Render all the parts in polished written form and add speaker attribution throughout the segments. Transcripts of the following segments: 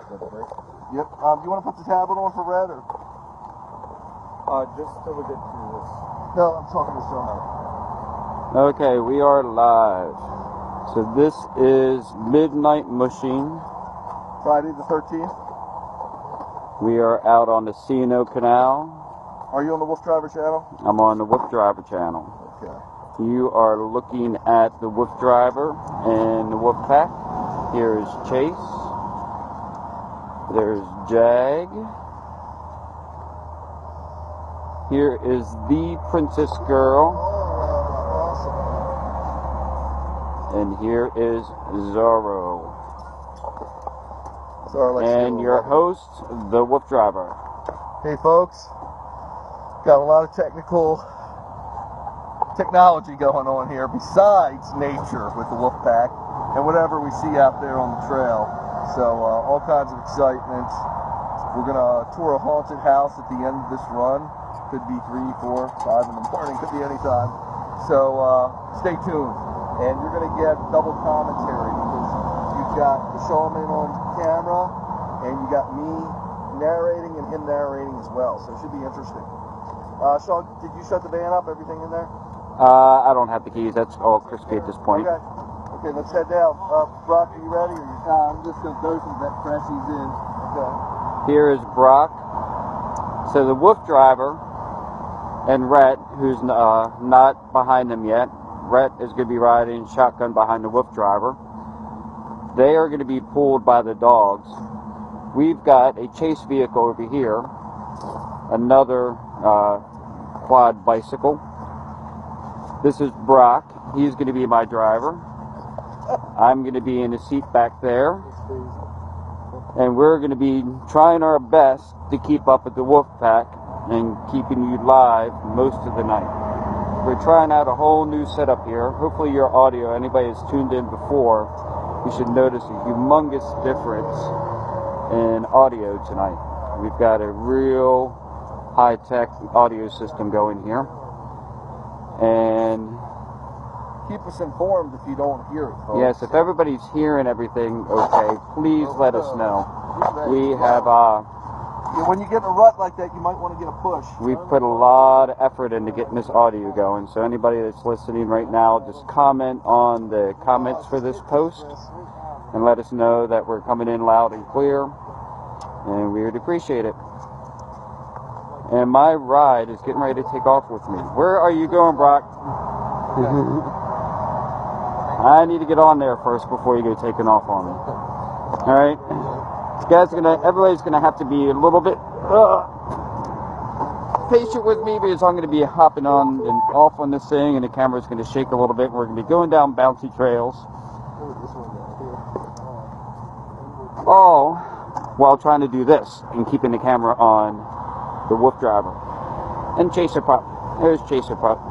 Speaker 1: Yep. Do you want to put the tablet on for red or?
Speaker 2: Just till we get through this.
Speaker 1: No, I'm talking to Sean.
Speaker 3: Okay, we are live. So this is Midnight Mushing.
Speaker 1: Friday the 13th.
Speaker 3: We are out on the C&O Canal.
Speaker 1: Are you on the WooFDriver channel? I'm
Speaker 3: on the WooFDriver channel.
Speaker 1: Okay.
Speaker 3: You are looking at the WooFDriver and the WooFpack. Here is Chase. There's Jag. Here is the Princess Girl. And here is Zorro. And your host, the WooFDriver.
Speaker 1: Hey folks, got a lot of technology going on here besides nature with the WooFpack and whatever we see out there on the trail. So all kinds of excitement. We're gonna tour a haunted house at the end of this run. Could be 3, 4, 5 in the morning, could be any time. So stay tuned. And you're gonna get double commentary because you've got the showman on camera and you got me narrating and him narrating as well. So it should be interesting. Sean, did you shut the van up? Everything in there?
Speaker 3: I don't have the keys. That's all crispy at this point.
Speaker 1: Okay. Okay, let's head down. Brock, are you ready? Or I'm just gonna throw some freshies in. Okay.
Speaker 3: Here is Brock. So the WooFDriver and Rhett, who's not behind them yet. Rhett is going to be riding shotgun behind the WooFDriver. They are going to be pulled by the dogs. We've got a chase vehicle over here, another quad bicycle. This is Brock. He's going to be my driver. I'm going to be in the seat back there. And we're going to be trying our best to keep up with the WooFpack and keeping you live most of the night. We're trying out a whole new setup here. Hopefully your audio, anybody that's tuned in before, you should notice a humongous difference in audio tonight. We've got a real high-tech audio system going here. And
Speaker 1: keep us informed if you don't hear it, folks.
Speaker 3: Yes, if everybody's hearing everything okay, please let us know. We have
Speaker 1: when you get in a rut like that, you might want to get a push.
Speaker 3: We've put a lot of effort into getting this audio going, so anybody that's listening right now, just comment on the comments for this post and let us know that we're coming in loud and clear, and we would appreciate it. And my ride is getting ready to take off with me. Where are you going, Brock? I need to get on there first before you go taking off on me. All right? Everybody's gonna have to be a little bit patient with me because I'm gonna be hopping on and off on this thing, and the camera's gonna shake a little bit. We're gonna be going down bouncy trails, all while trying to do this and keeping the camera on the WooFDriver. And Chaser Pup. There's Chaser Pup.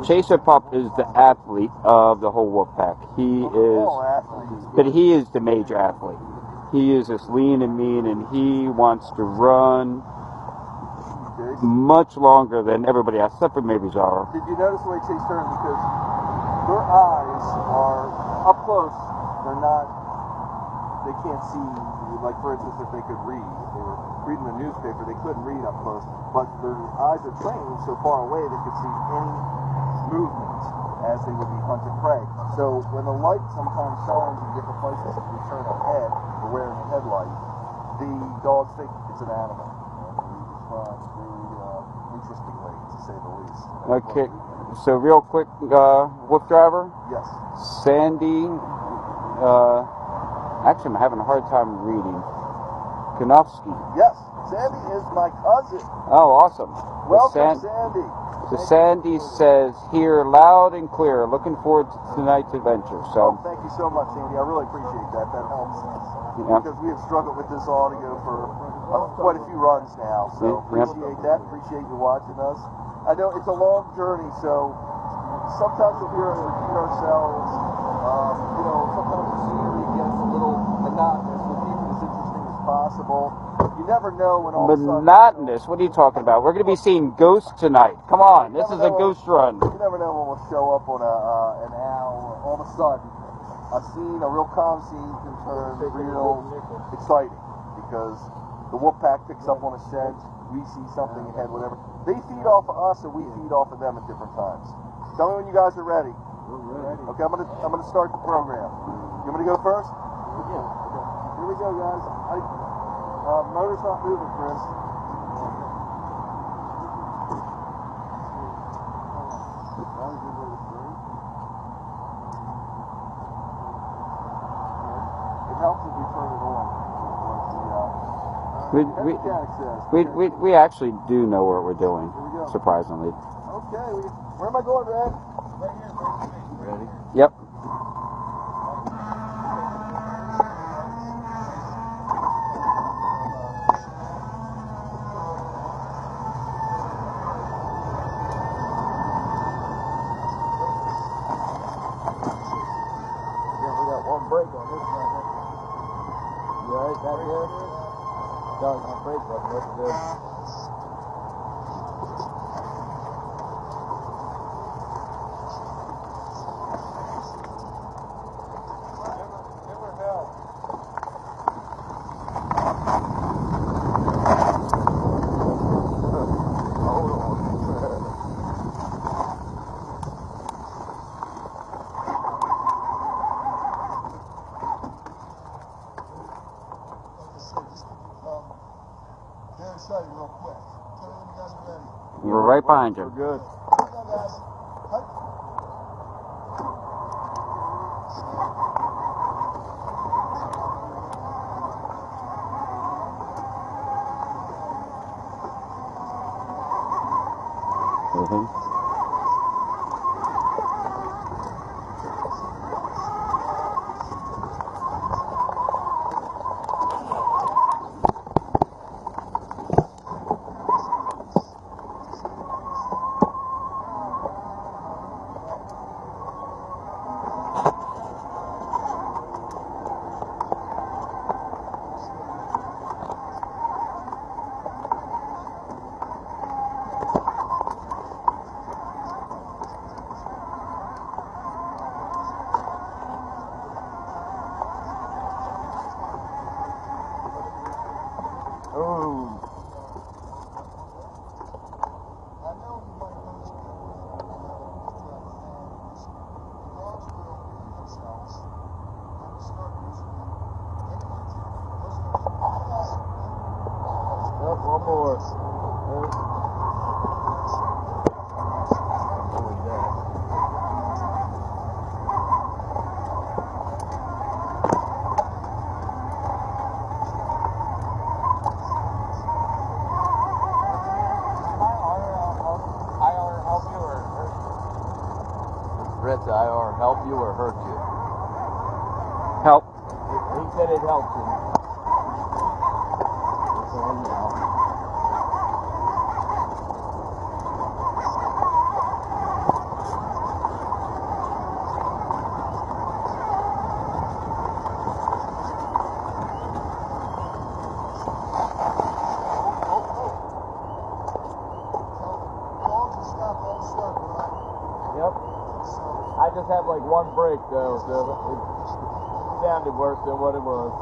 Speaker 3: Chaser Pup is the athlete of the whole WooFpack. But he is the major athlete. He is just lean and mean, and he wants to run much longer than everybody else, except for maybe Zara.
Speaker 1: Did you notice the way Chase turned? Because their eyes are up close. They can't see, like for instance, if they could read. If they were reading the newspaper, they couldn't read up close. But their eyes are trained so far away they could see any movement as they would be hunting prey. So when the light sometimes shines in different places, if you turn ahead or wearing a headlight, the dogs think it's an animal. And they respond very interestingly, to say the least.
Speaker 3: Okay, so real quick, WooFDriver?
Speaker 1: Yes.
Speaker 3: Sandy, actually I'm having a hard time reading. Kanofsky.
Speaker 1: Yes, Sandy is my cousin.
Speaker 3: Oh, awesome.
Speaker 1: Welcome, Sandy.
Speaker 3: So Sandy says, here loud and clear, looking forward to tonight's adventure. So
Speaker 1: thank you so much, Sandy. I really appreciate that. That helps.
Speaker 3: Yeah.
Speaker 1: Because we have struggled with this audio for quite a few runs now. So appreciate that. Appreciate you watching us. I know it's a long journey, so sometimes you'll hear us repeat ourselves. Sometimes the scenery gets a little monotonous. We'll keep it as interesting as possible. You never know when all of a sudden...
Speaker 3: Monotonous? What are you talking about? We're going to be seeing ghosts tonight. Come on, this is a ghost run.
Speaker 1: You never know when we'll show up on an owl, or all of a sudden a scene, a real calm scene, can turn real exciting because the wolf pack picks up on a scent, we see something ahead, whatever. They feed off of us and we feed off of them at different times. Tell me when you guys are ready.
Speaker 2: We're ready.
Speaker 1: Okay, I'm gonna start the program. You want me to go first?
Speaker 2: Yeah.
Speaker 1: Here we go, guys. Motor's not moving, Chris. It helps if we turn it on.
Speaker 3: We actually do know what we're doing,
Speaker 1: Here we go.
Speaker 3: surprisingly.
Speaker 1: Okay, where am I going, Red? Right here.
Speaker 2: Ready?
Speaker 3: Yep.
Speaker 2: One brake on this one. You alright back there? No, my brake wasn't working good. Never help. Hold on.
Speaker 1: Real quick. Tell me when you guys are ready.
Speaker 3: We're right behind you.
Speaker 2: We're good.
Speaker 1: Here we go, guys. Hut.
Speaker 2: One more.
Speaker 4: Brett's IR help you or hurt you?
Speaker 3: Help.
Speaker 2: He said it helped him. So anyhow. Yep. I just have like one break though, so it sounded worse than what it was.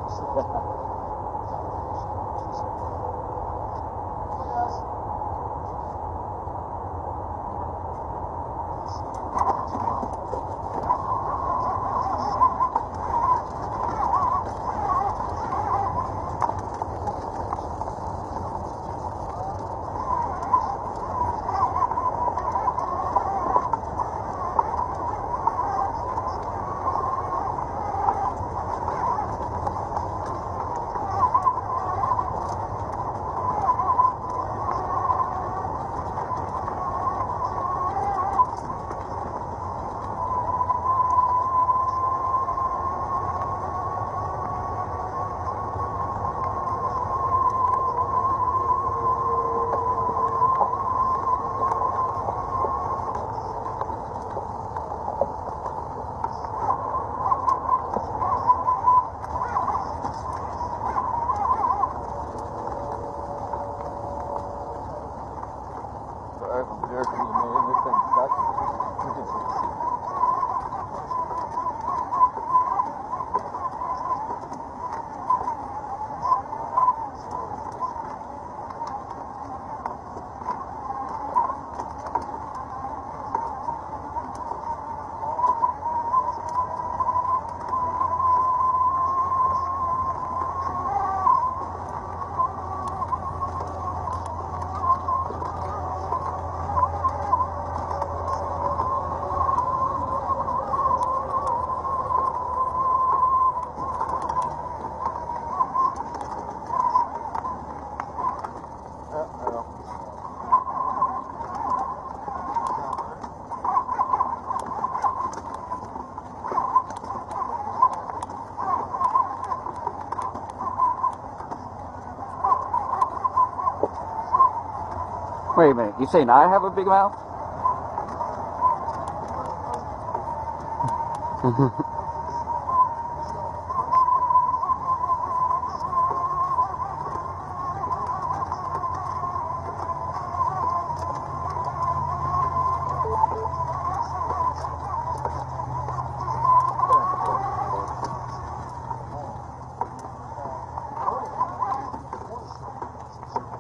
Speaker 3: Wait a minute, you saying I have a big mouth?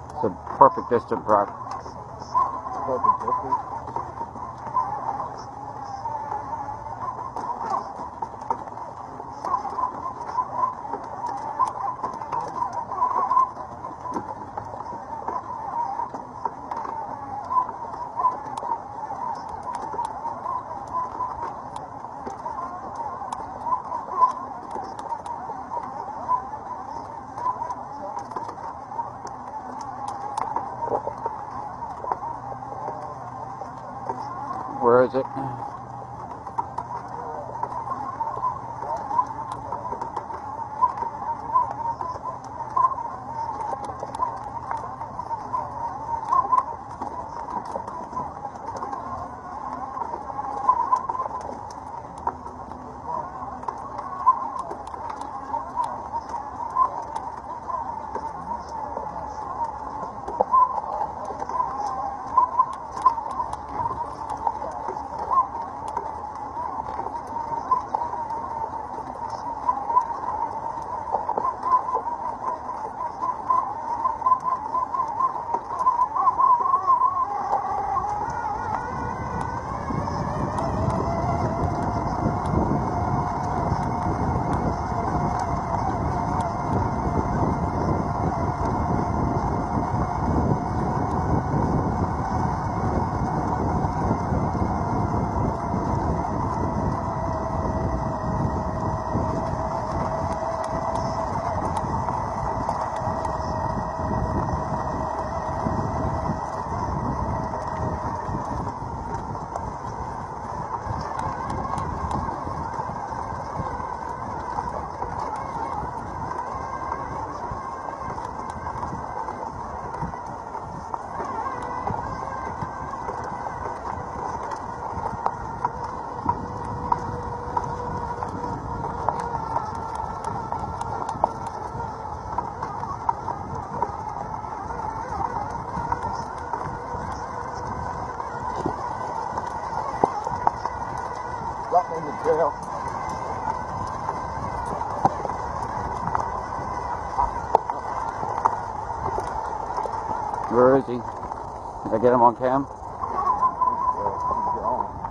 Speaker 3: It's a perfect distance, Brock.
Speaker 2: Perfect distance.
Speaker 3: Where is it?
Speaker 2: Right on the trail.
Speaker 3: Where is he? Did I get him on cam?
Speaker 2: He's gone.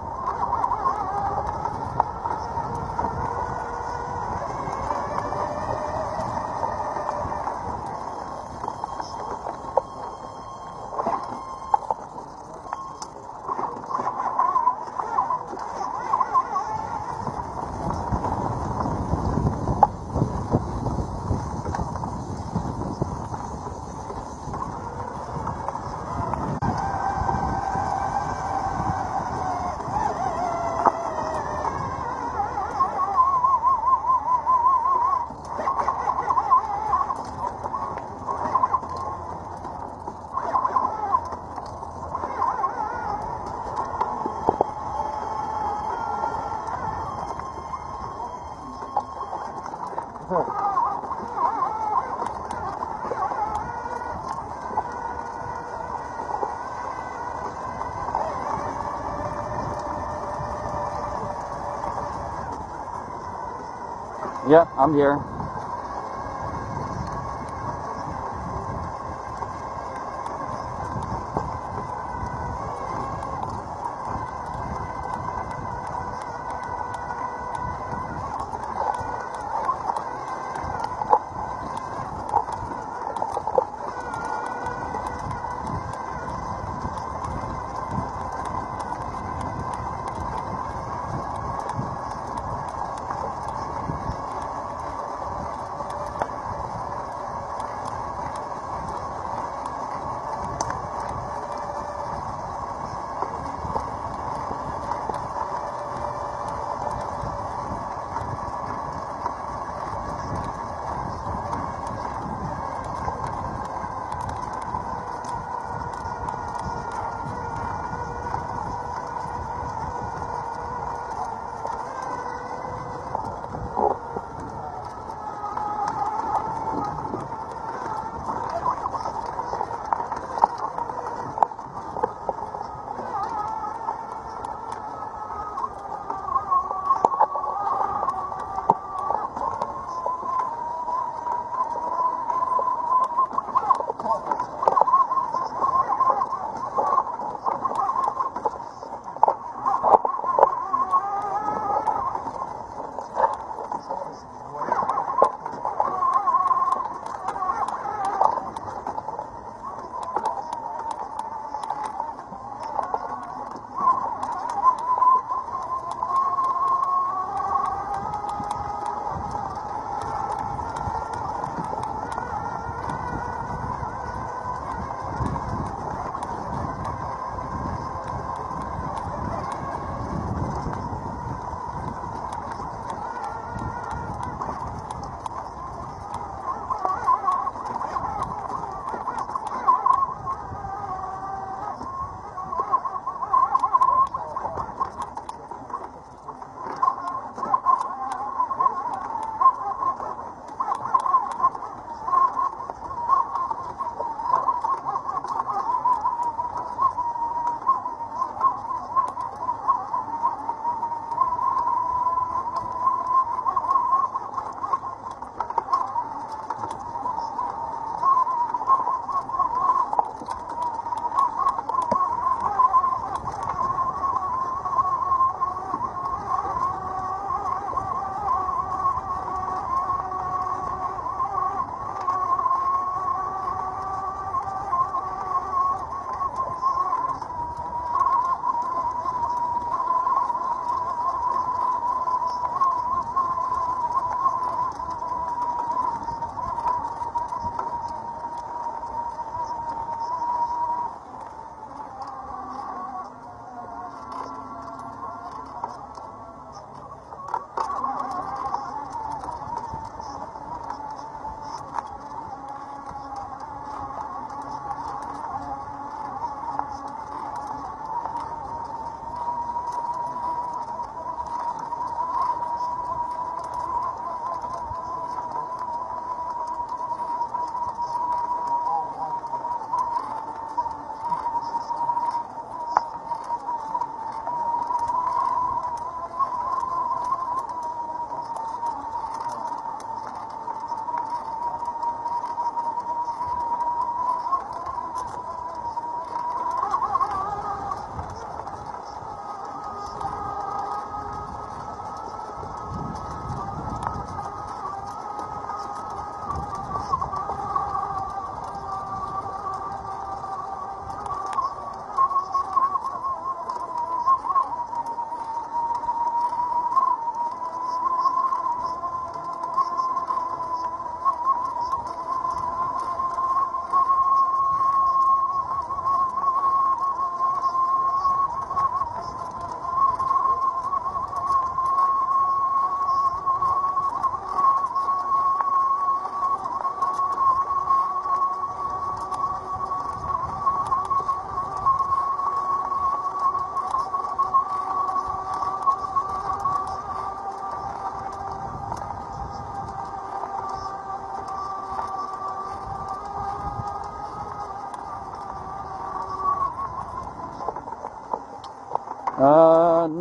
Speaker 3: Yep, I'm here.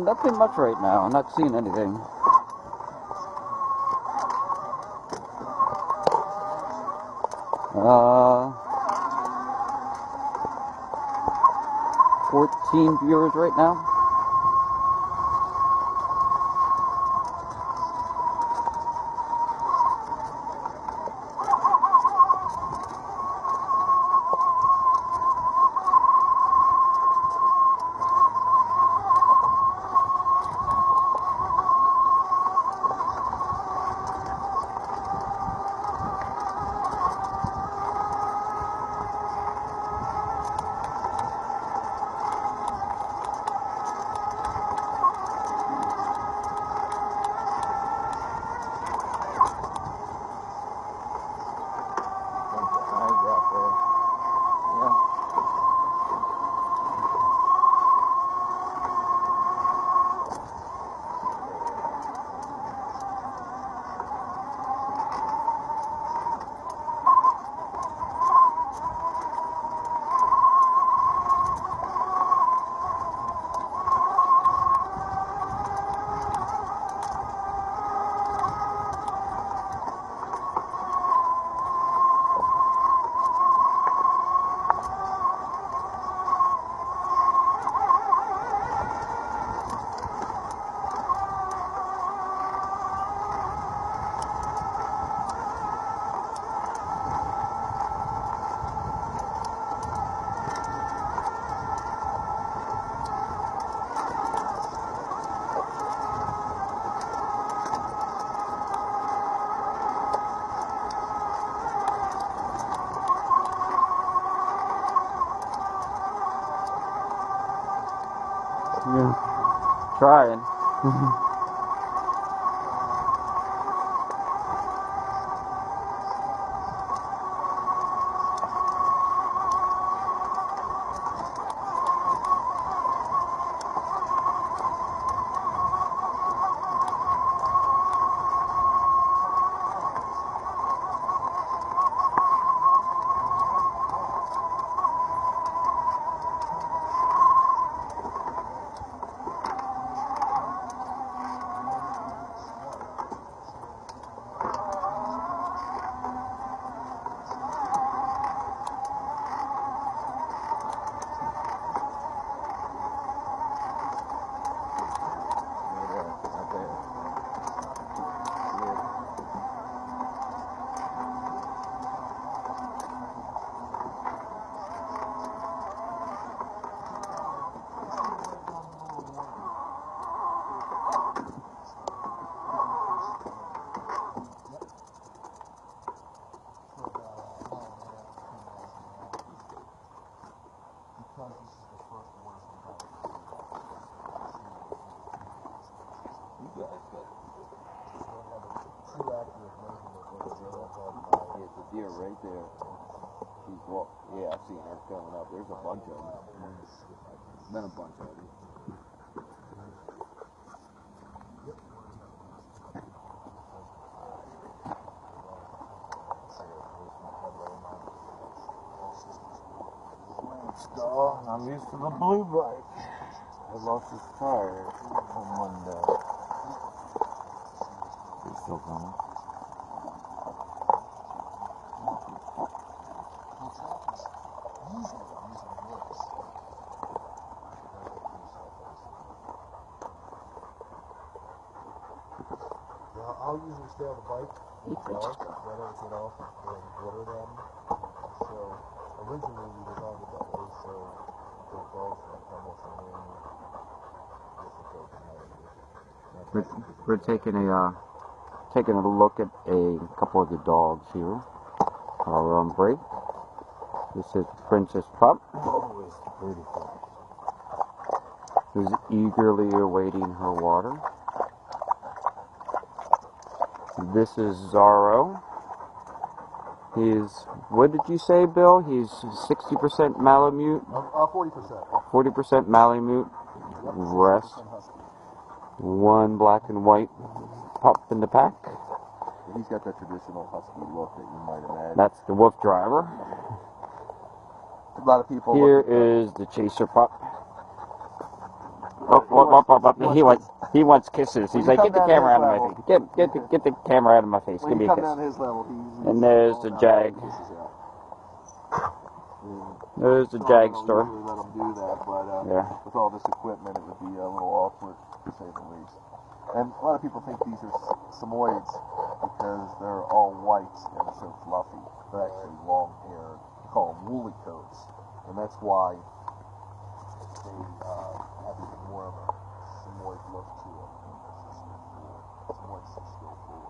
Speaker 3: Nothing much right now. I'm not seeing anything. Uh, 14 viewers right now. Yeah, trying.
Speaker 4: It's a deer right there. Yeah, I've seen her coming up. There's a bunch of them. Been a bunch of them.
Speaker 2: I'm used to the blue bike.
Speaker 4: I lost his tire on Monday. He's still coming.
Speaker 2: I'll usually stay on the bike in dark, so I don't get off and water them. So originally we designed it that way, so they're both like almost
Speaker 3: We're taking a look at a couple of the dogs here. We're on break. This is Princess Pup, who's eagerly awaiting her water. This is Zorro. He's, what did you say, Bill? He's 60% Malamute?
Speaker 2: 40%.
Speaker 3: 40% Malamute. Rest. One black and white pup in the pack.
Speaker 4: He's got that traditional husky look that you might imagine.
Speaker 3: That's the WooFDriver.
Speaker 1: A lot of people.
Speaker 3: Here is the chaser pup. Oh, He wants kisses. He's like, get the camera out of my face. Get the camera out of my face. Give me a kiss.
Speaker 1: Down his level,
Speaker 3: And there's the Jag. There's the Jagster.
Speaker 1: Usually let him do that, but
Speaker 3: Yeah.
Speaker 1: with all this equipment, it would be a little awkward, to say the least. And a lot of people think these are Samoyeds because they're all white and they're so fluffy. They're actually long-haired. We call them woolly coats, and that's why they have even more of a Samoyed look to them. Samoyeds are still full.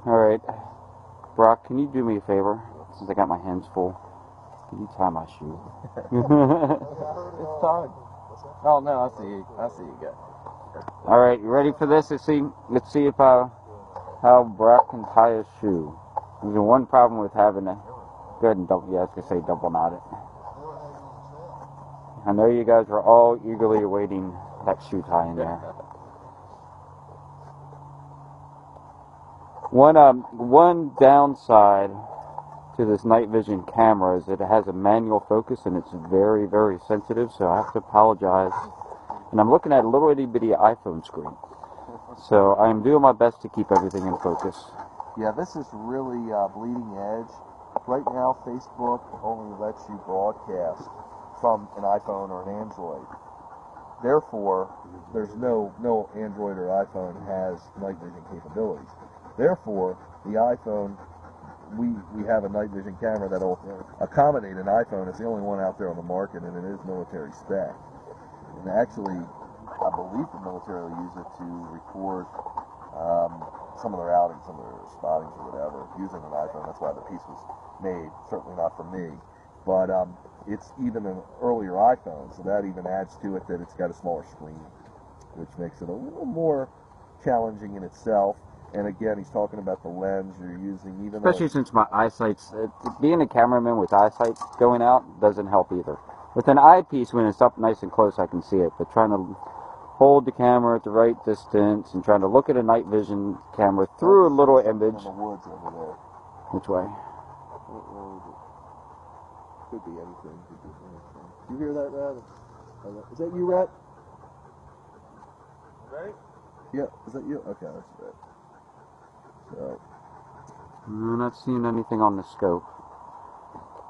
Speaker 3: All right. Brock, can you do me a favor? Since I got my hands full, can you tie my shoe?
Speaker 1: It's time. Oh no, I see you guys.
Speaker 3: All right, you ready for this? Let's see if how Brock can tie his shoe. There's one problem with having a good and double. Yeah, I was gonna say double knot it. I know you guys are all eagerly awaiting that shoe tie in there. One downside to this night vision camera is that it has a manual focus and it's very, very sensitive, so I have to apologize. And I'm looking at a little itty bitty iPhone screen. So I'm doing my best to keep everything in focus.
Speaker 1: Yeah, this is really bleeding edge. Right now, Facebook only lets you broadcast from an iPhone or an Android. Therefore, there's no Android or iPhone has night vision capabilities. Therefore, the iPhone, we have a night vision camera that will accommodate an iPhone. It's the only one out there on the market, and it is military spec. And actually, I believe the military will use it to record some of their outings, some of their spottings or whatever, using an iPhone. That's why the piece was made, certainly not for me. But it's even an earlier iPhone, so that even adds to it that it's got a smaller screen, which makes it a little more challenging in itself. And again, he's talking about the lens you're using, even
Speaker 3: Especially since my eyesight's, being a cameraman with eyesight going out doesn't help either. With an eyepiece, when it's up nice and close, I can see it. But trying to hold the camera at the right distance and trying to look at a night vision camera through a little image.
Speaker 1: in the woods over there.
Speaker 3: Which way?
Speaker 1: Could be anything. You hear that, Rat? Is that you, Rat?
Speaker 2: Ready?
Speaker 1: Yeah, is that you? Okay, that's Rat. So.
Speaker 3: I'm not seeing anything on the scope.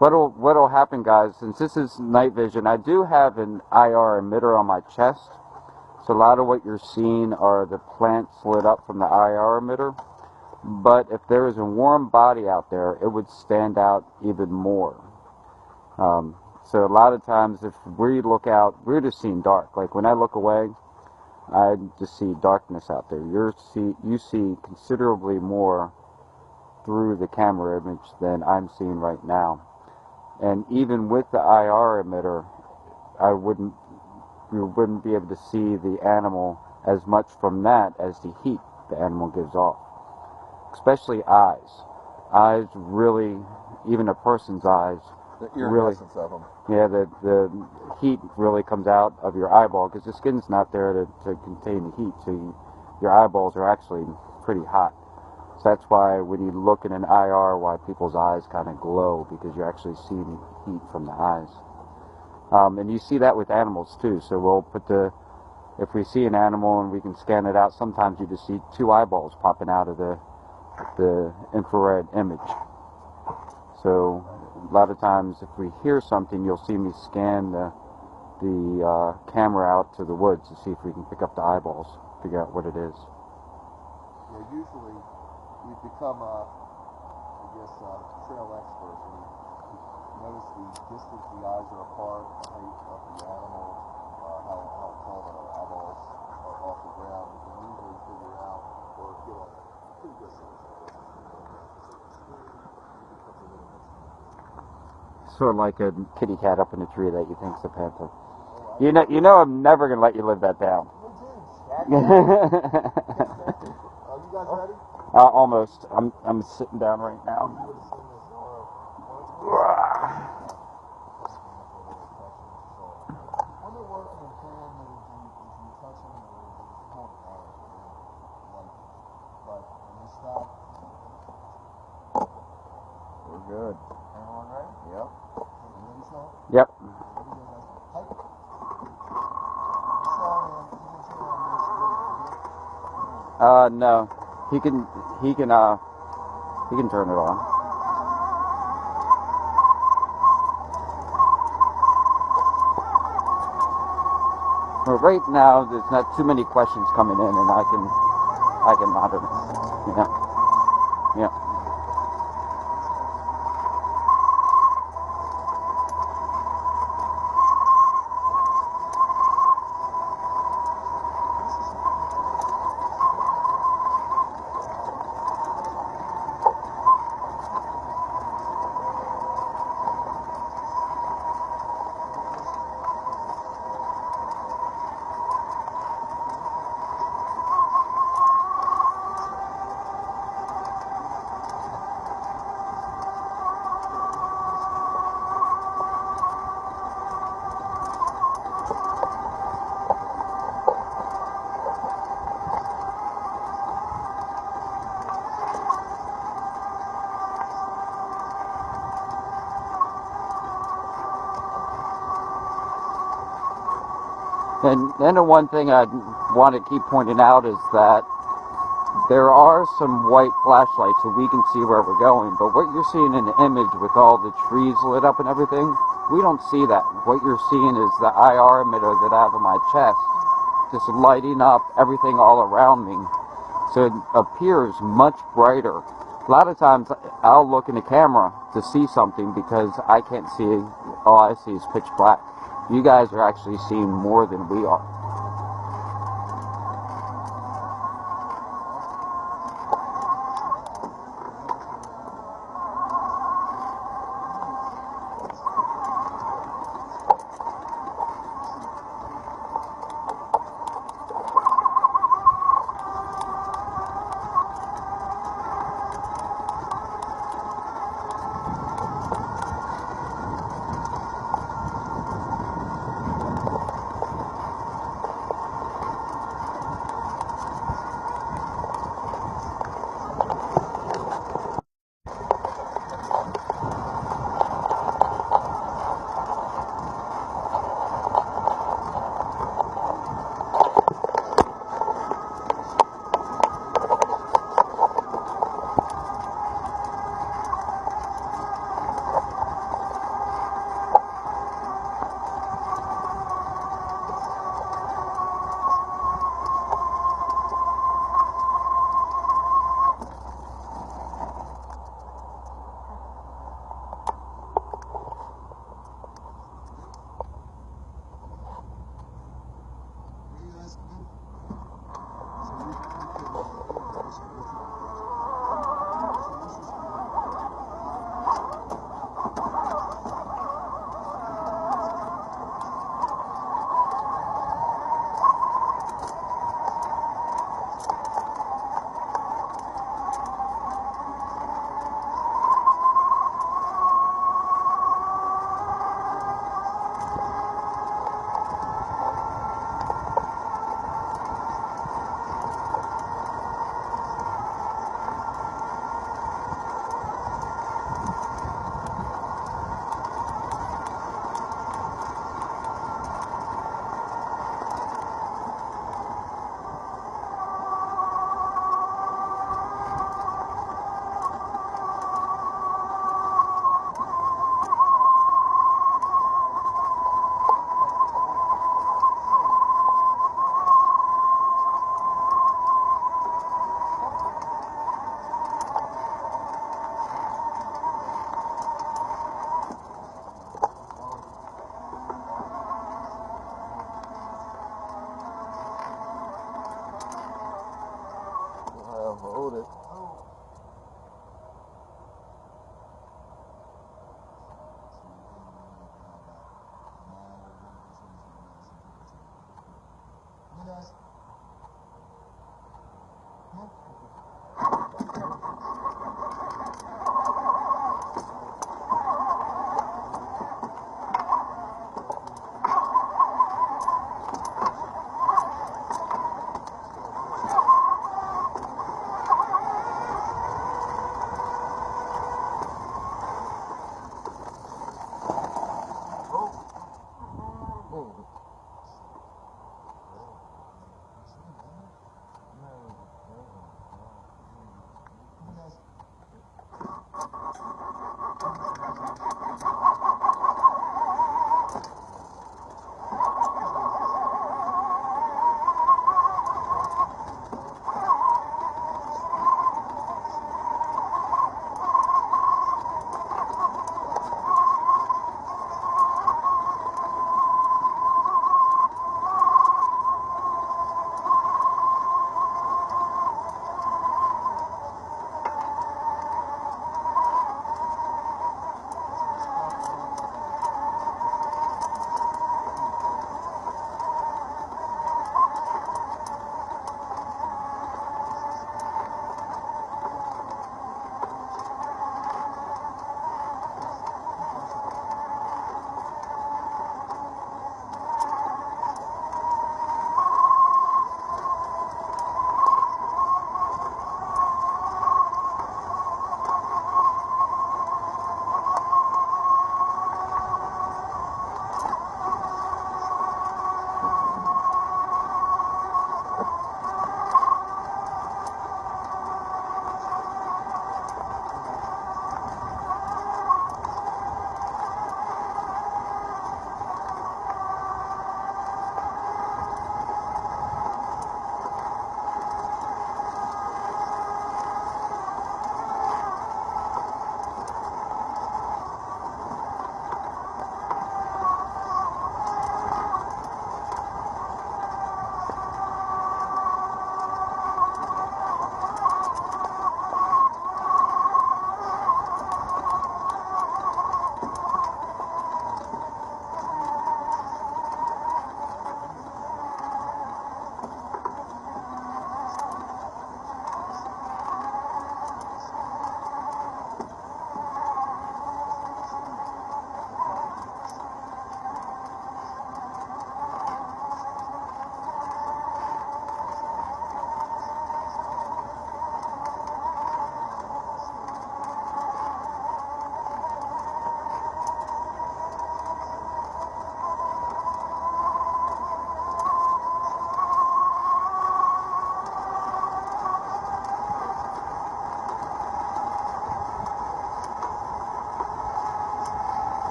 Speaker 3: What'll happen, guys, since this is night vision, I do have an IR emitter on my chest. So a lot of what you're seeing are the plants lit up from the IR emitter. But if there is a warm body out there, it would stand out even more. So a lot of times if we look out, we're just seeing dark. Like when I look away, I just see darkness out there. You see considerably more through the camera image than I'm seeing right now. And even with the IR emitter, you wouldn't be able to see the animal as much from that as the heat the animal gives off. Especially eyes. Eyes really, even a person's eyes,
Speaker 1: The iridescence of them.
Speaker 3: yeah, the heat really comes out of your eyeball because the skin's not there to contain the heat, so your eyeballs are actually pretty hot. So that's why when you look in an IR, why people's eyes kind of glow, because you're actually seeing heat from the eyes. And you see that with animals too. So we'll put if we see an animal and we can scan it out, sometimes you just see two eyeballs popping out of the infrared image. So a lot of times if we hear something, you'll see me scan the camera out to the woods to see if we can pick up the eyeballs, figure out what it is.
Speaker 1: Yeah, usually we've become, trail experts. And you notice the distance the eyes are apart, the height of the animal, how tall the eyeballs are off the ground. You can usually figure out or get a pretty good sense of it.
Speaker 3: Sort of like a kitty cat up in a tree that you think's a panther. You know I'm never gonna let you live that down.
Speaker 2: Are you guys ready?
Speaker 3: Almost. I'm sitting down right now.
Speaker 1: We're good.
Speaker 2: Everyone ready?
Speaker 1: Yep.
Speaker 2: Ready, all?
Speaker 3: Yep.
Speaker 2: What do you guys like? So, you can turn on this video.
Speaker 3: No. He can turn it on. Well, right now, there's not too many questions coming in, and I can monitor them. Yeah. Yeah. And then the one thing I want to keep pointing out is that there are some white flashlights so we can see where we're going, but what you're seeing in the image with all the trees lit up and everything, we don't see that. What you're seeing is the IR emitter that I have on my chest, just lighting up everything all around me. So it appears much brighter. A lot of times I'll look in the camera to see something because I can't see, all I see is pitch black. You guys are actually seeing more than we are.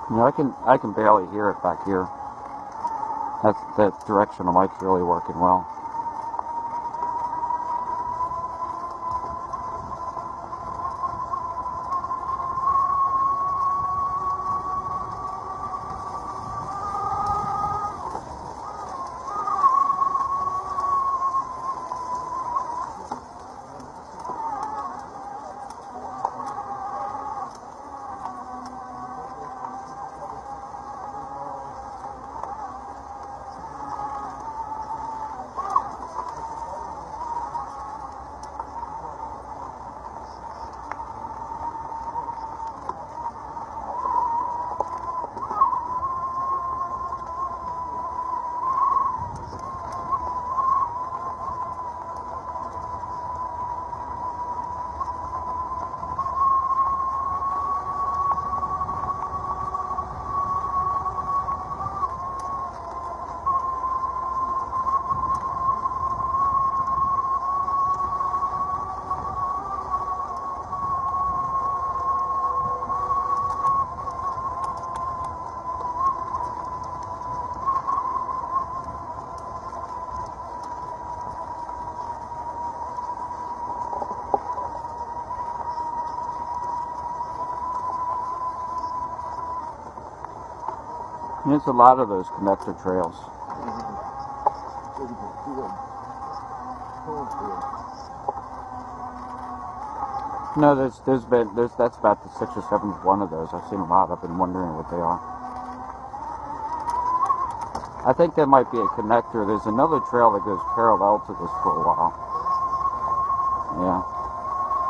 Speaker 3: You know, I can barely hear it back here. That directional mic's really working well. There's a lot of those connector trails. No, that's about the 6th or 7th one of those. I've seen a lot. I've been wondering what they are. I think there might be a connector. There's another trail that goes parallel to this for a while. Yeah,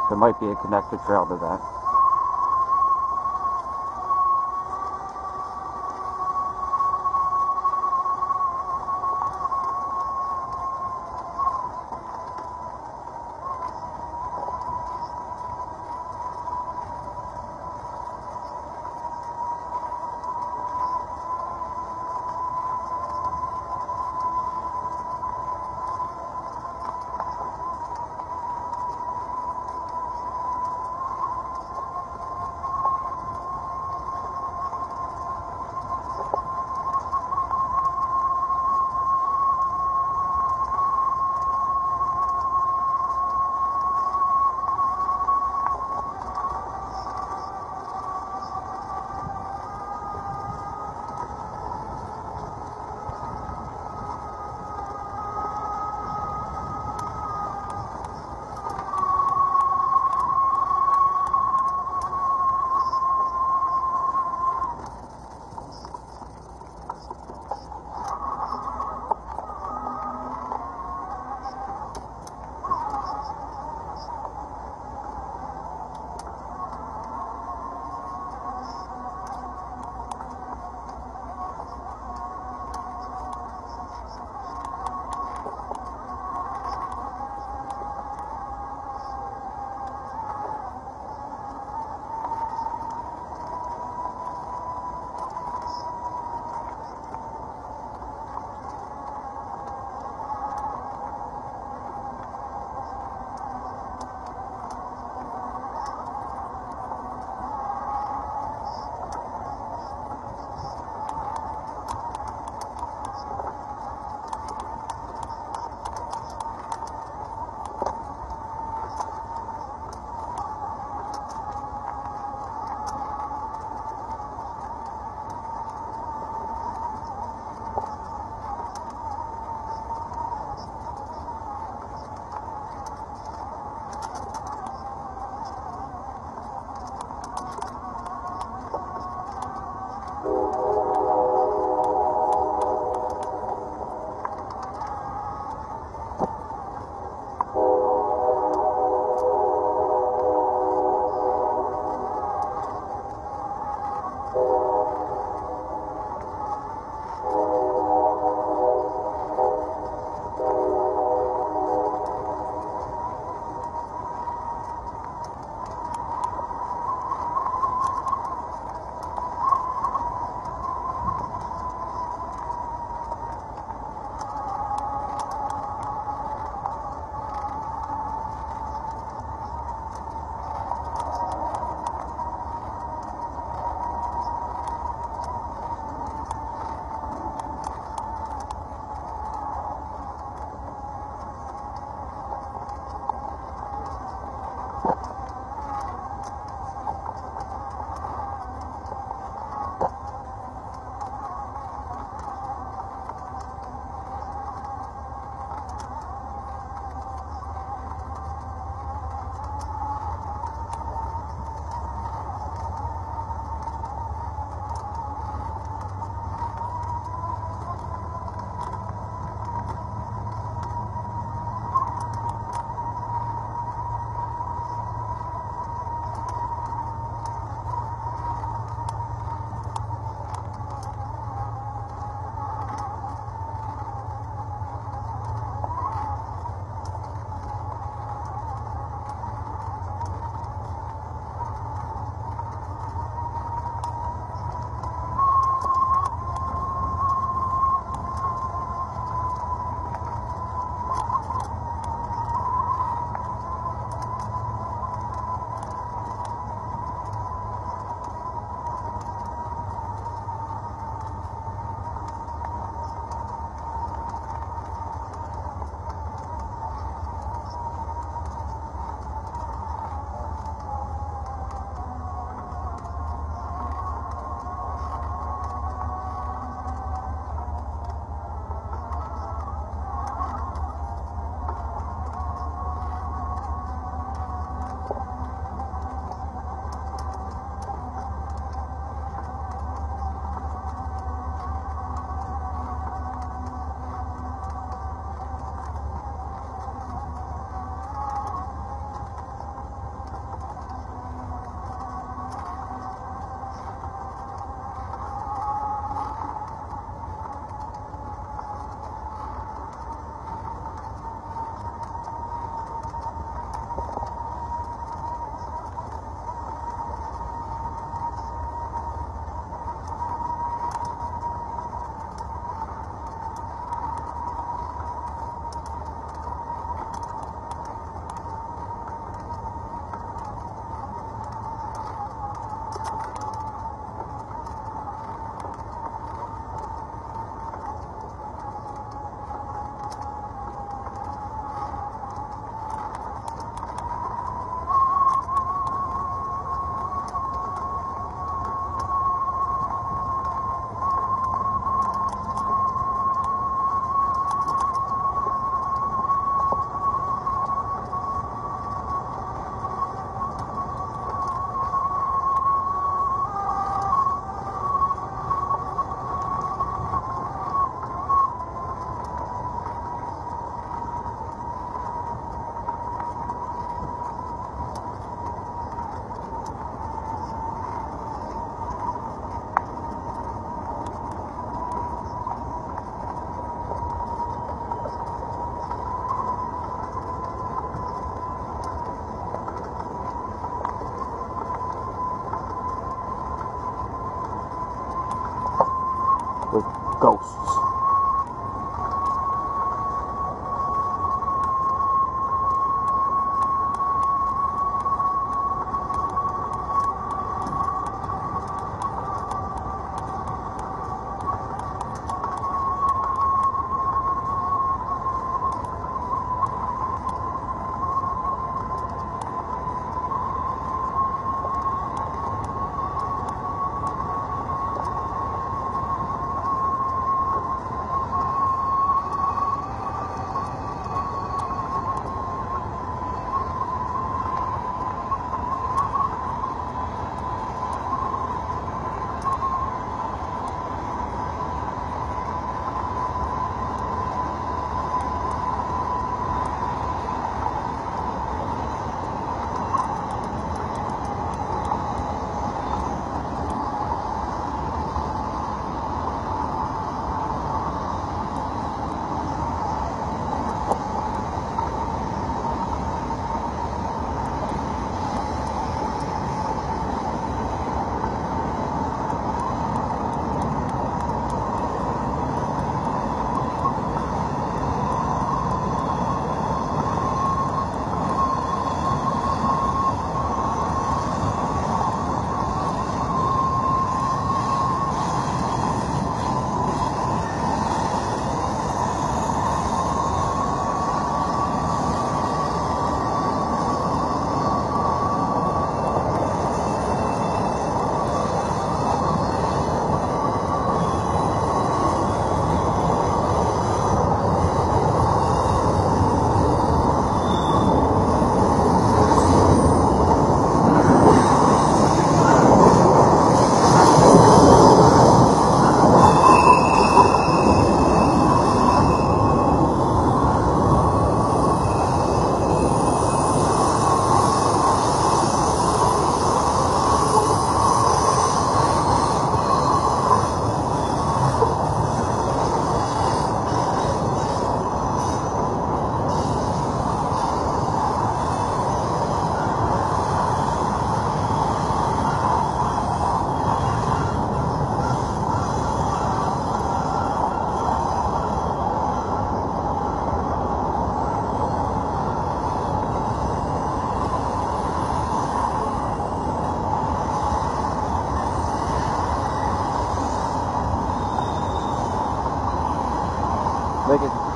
Speaker 3: there might be a connector trail to that. ghosts.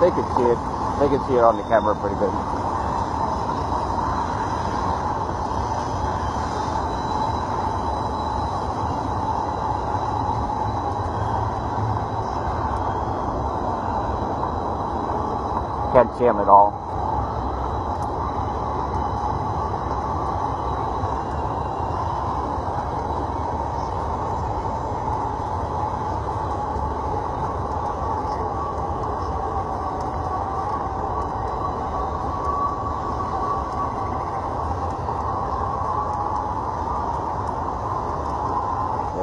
Speaker 3: They could see it. They could see it on the camera pretty good. Can't see them at all.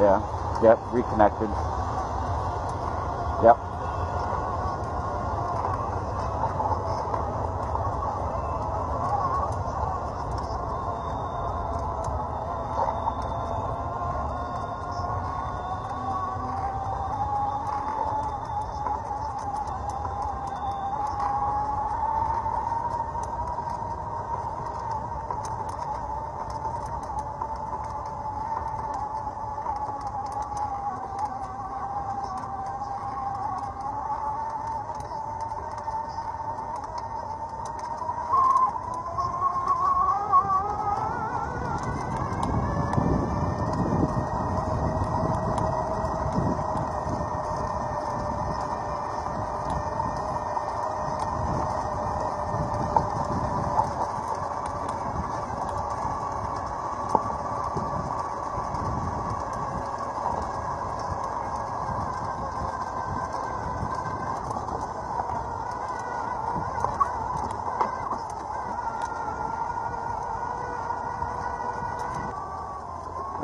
Speaker 3: Yeah. Yep. Reconnected. Yep.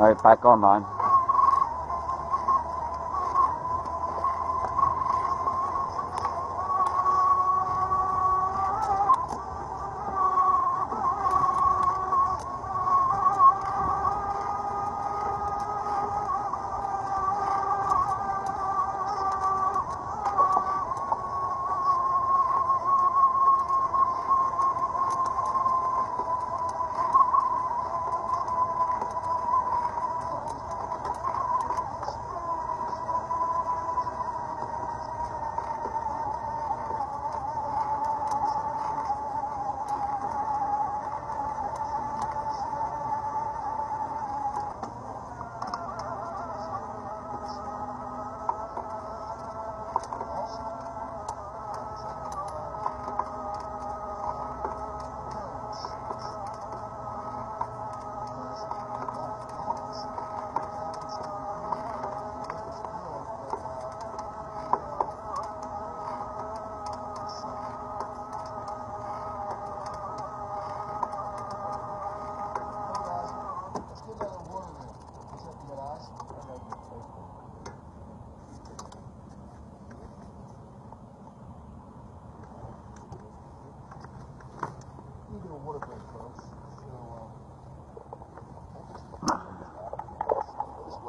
Speaker 3: All right, back online.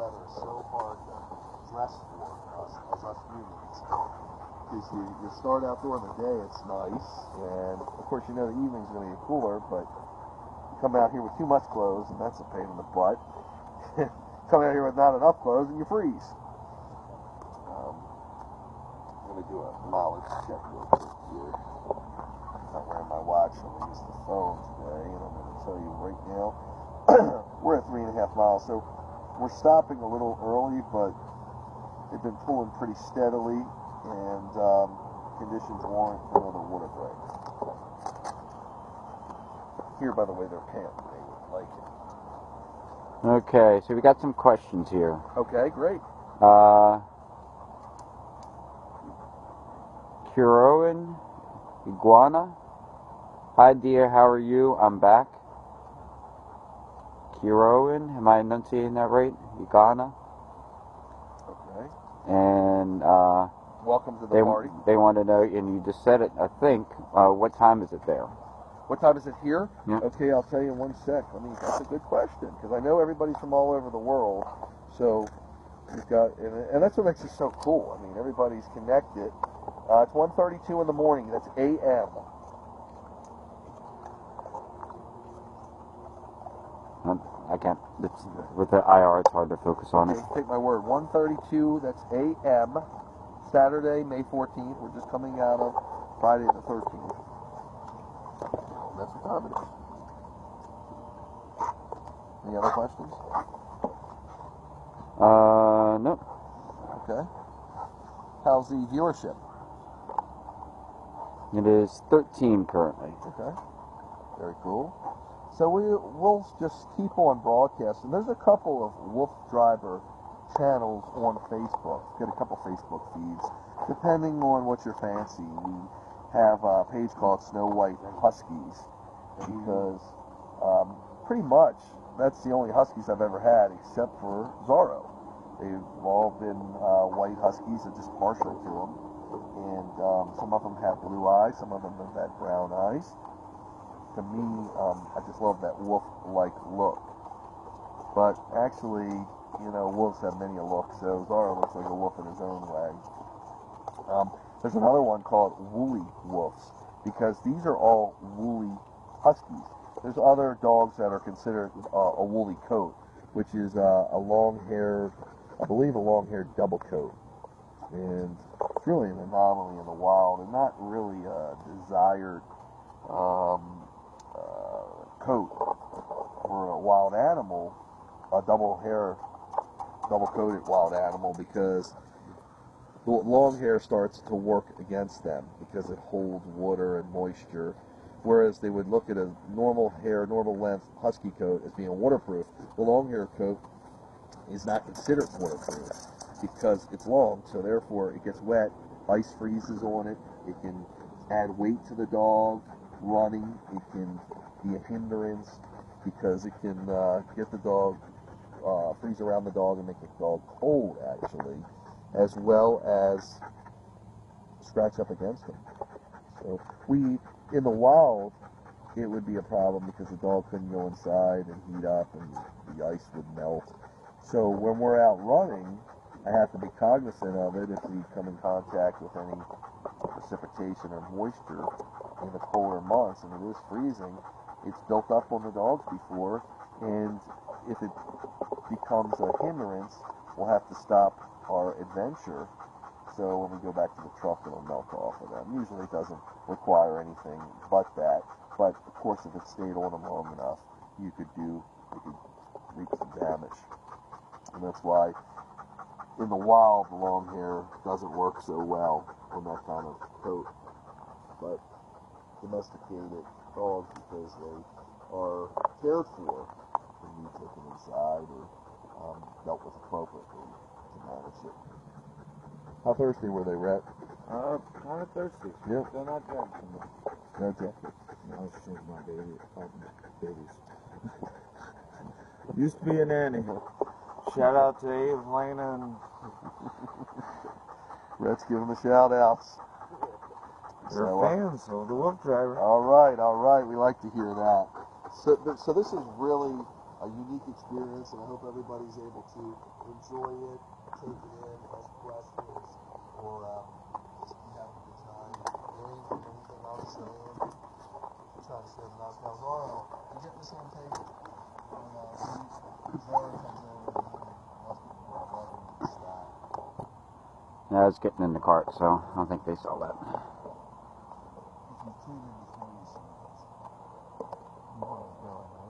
Speaker 2: weather is so hard to dress for us humans. Because you start out during the day, it's nice, and
Speaker 1: Of course, you know the evening's going to get cooler, but you come out here with too much clothes, and that's a pain in the butt. Come out here with not enough clothes, and you freeze.
Speaker 4: I'm going to do a mileage check real quick here.
Speaker 1: I'm not wearing my watch, I'm going to use the phone today, and I'm going to tell you right now, we're at 3.5 miles, so we're stopping a little early, but they've been pulling pretty steadily, and conditions warrant another water break. Here, by the way, they're panting. They would like it.
Speaker 3: Okay, so we got some questions here.
Speaker 1: Okay, great.
Speaker 3: Kuroin Iguana. Hi dear, how are you? I'm back. Kuroin, am I enunciating that right? Iguana.
Speaker 1: Okay.
Speaker 3: And
Speaker 1: Welcome to the party.
Speaker 3: they want to know, and you just said it, I think, what time is it there?
Speaker 1: What time is it here?
Speaker 3: Yeah.
Speaker 1: Okay, I'll tell you in 1 sec. That's a good question, because I know everybody's from all over the world, so we've got, and that's what makes it so cool. I mean, everybody's connected. It's 1:32 in the morning. That's a.m.
Speaker 3: I can't, with the IR, it's hard to focus on it.
Speaker 1: Okay, take my word. 1:32. That's a.m. Saturday, May 14th. We're just coming out of Friday the 13th. That's what time it is. Any other questions?
Speaker 3: No.
Speaker 1: Okay. How's the viewership?
Speaker 3: It is 13 currently.
Speaker 1: Okay. Very cool. So we'll just keep on broadcasting. There's a couple of WooFDriver channels on Facebook. Get a couple Facebook feeds, depending on what you're fancy. We have a page called Snow White Huskies, because pretty much that's the only Huskies I've ever had, except for Zorro. They've all been white Huskies, or just partial to them. And some of them have blue eyes, some of them have had brown eyes. To me, I just love that wolf-like look. But actually, you know, wolves have many a look, so Zorro looks like a wolf in his own way. There's another one called woolly wolves, because these are all woolly Huskies. There's other dogs that are considered a woolly coat, which is a long-haired, I believe a long-haired double coat. And it's really an anomaly in the wild, and not really a desired coat for a wild animal, a double-coated wild animal, because the long hair starts to work against them because it holds water and moisture, whereas they would look at a normal hair, normal length husky coat as being waterproof. The long hair coat is not considered waterproof because it's long, so therefore it gets wet, ice freezes on it, it can add weight to the dog running, it can be a hindrance because it can get the dog, freeze around the dog and make the dog cold actually, as well as scratch up against him. So in the wild, it would be a problem because the dog couldn't go inside and heat up and the ice would melt. So when we're out running, I have to be cognizant of it if we come in contact with any precipitation or moisture in the colder months, and it is freezing. It's built up on the dogs before, and if it becomes a hindrance, we'll have to stop our adventure. So when we go back to the truck, it'll melt off of them. Usually it doesn't require anything but that. But of course, if it stayed on them long enough, you could wreak some damage. And that's why in the wild, the long hair doesn't work so well on that kind of coat. But domesticated dogs, because they are cared for when you take them inside or dealt with appropriately to manage it. How thirsty were they, Rhett?
Speaker 2: Kind of thirsty.
Speaker 1: Yeah.
Speaker 2: They're not dead.
Speaker 1: No jacket.
Speaker 2: I was changing my babies. Used to be a nanny. Shout out to Abe, Lena, and
Speaker 1: Rhett's giving the shout outs.
Speaker 2: they're fans of the WooFDriver.
Speaker 1: All right. We like to hear that. So this is really
Speaker 2: a unique experience, and I hope everybody's able to enjoy it, take it in, ask questions, or just be having a good time. Anything I was saying, trying to share the knowledge. Now, Zara, you get this on tape? When Zara comes over and wants to work and stop.
Speaker 3: Yeah, it's getting in the cart, so I don't think they saw that.
Speaker 2: If you tune in before you see it, you want to go ahead.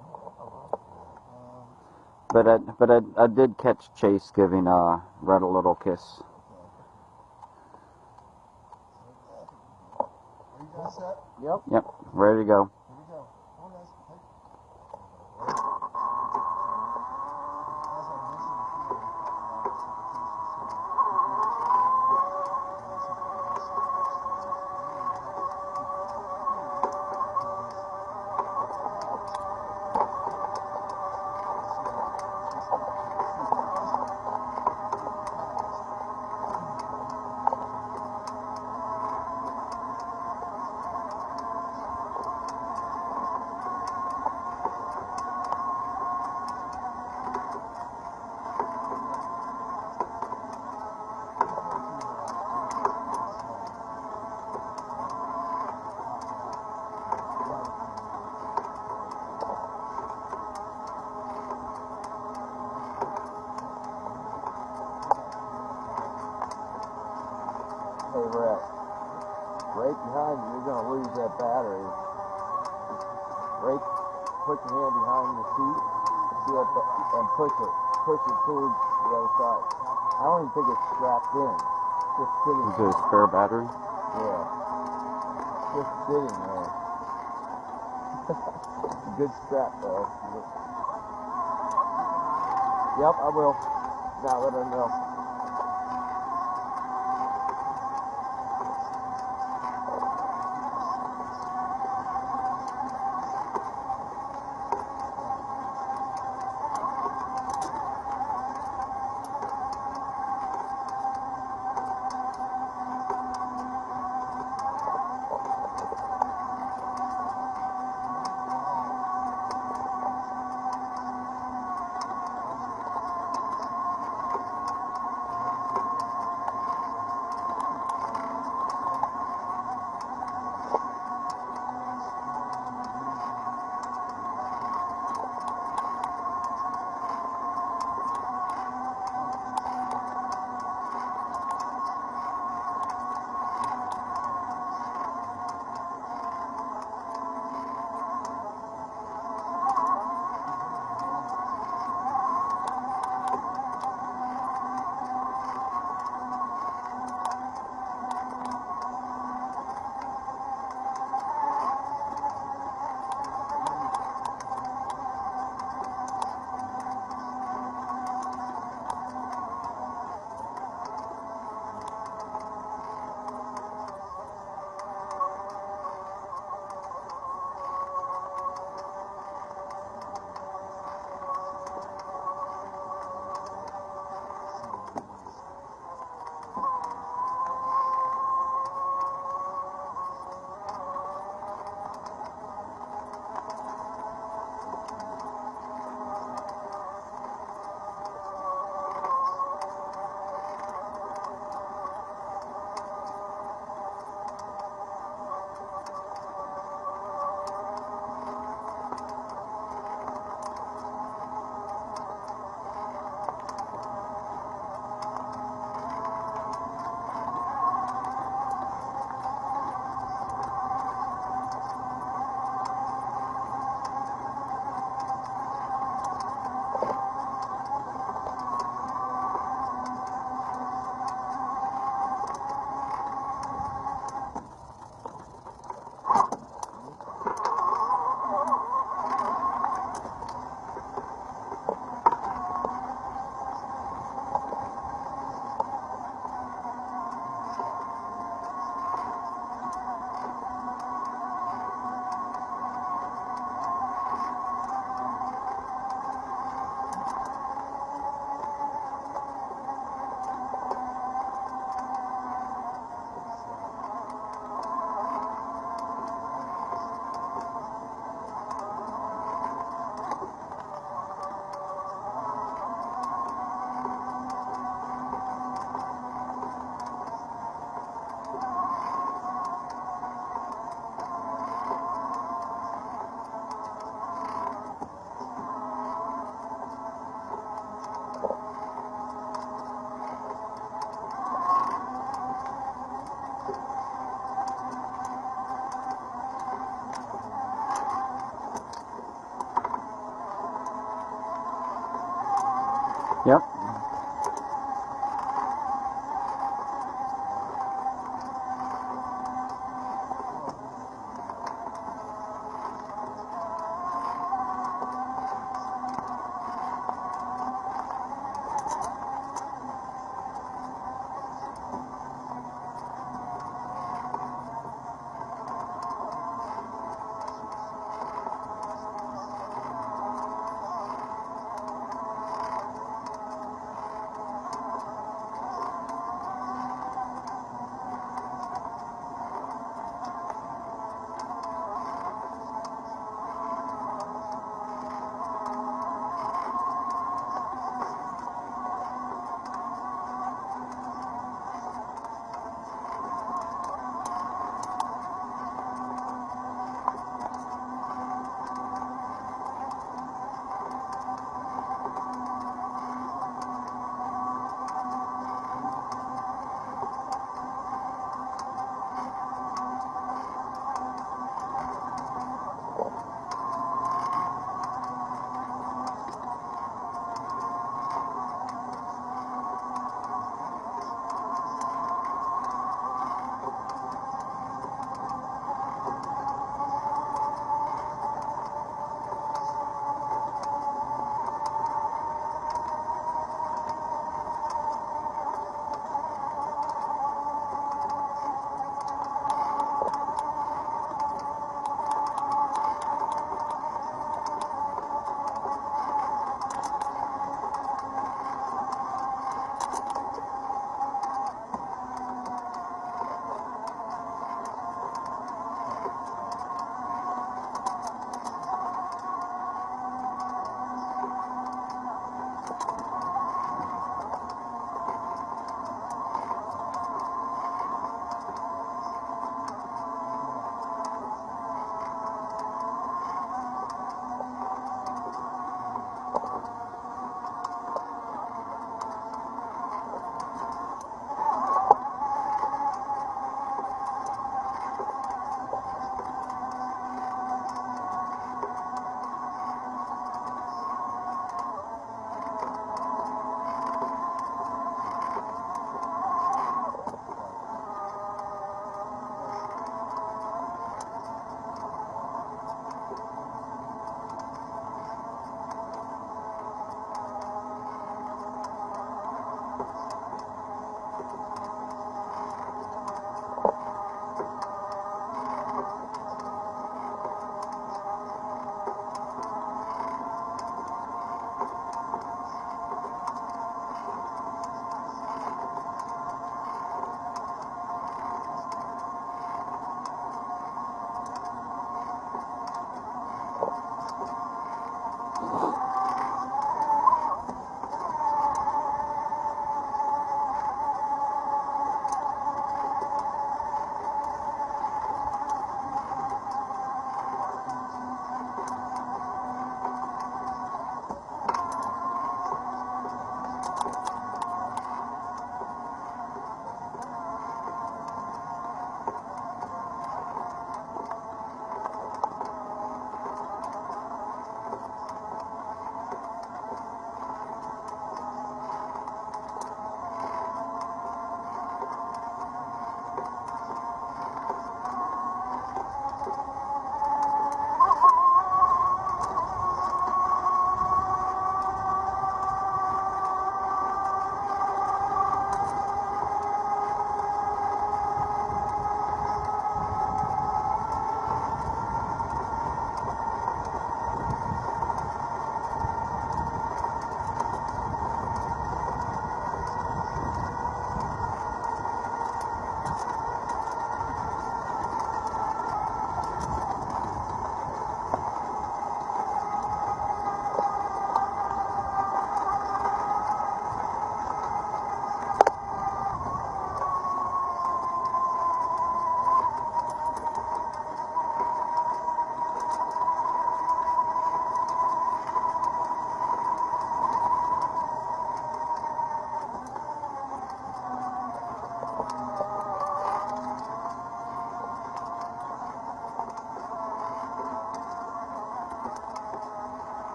Speaker 3: But I did catch Chase giving Red a little kiss.
Speaker 2: Are you guys set?
Speaker 4: Yep.
Speaker 3: Yep, ready to go.
Speaker 2: Here we go. Come on, guys. Hey. As I mentioned before,
Speaker 4: Hey, Rhett. Right behind you, you're going to lose that battery. Right, put your hand behind the seat, see that, and push it towards the other side. I don't even think it's strapped in. It's just sitting
Speaker 3: Is
Speaker 4: there.
Speaker 3: it a spare battery?
Speaker 4: Yeah. It's just sitting there. It's a good strap, though. Yep, I will. Now let her know.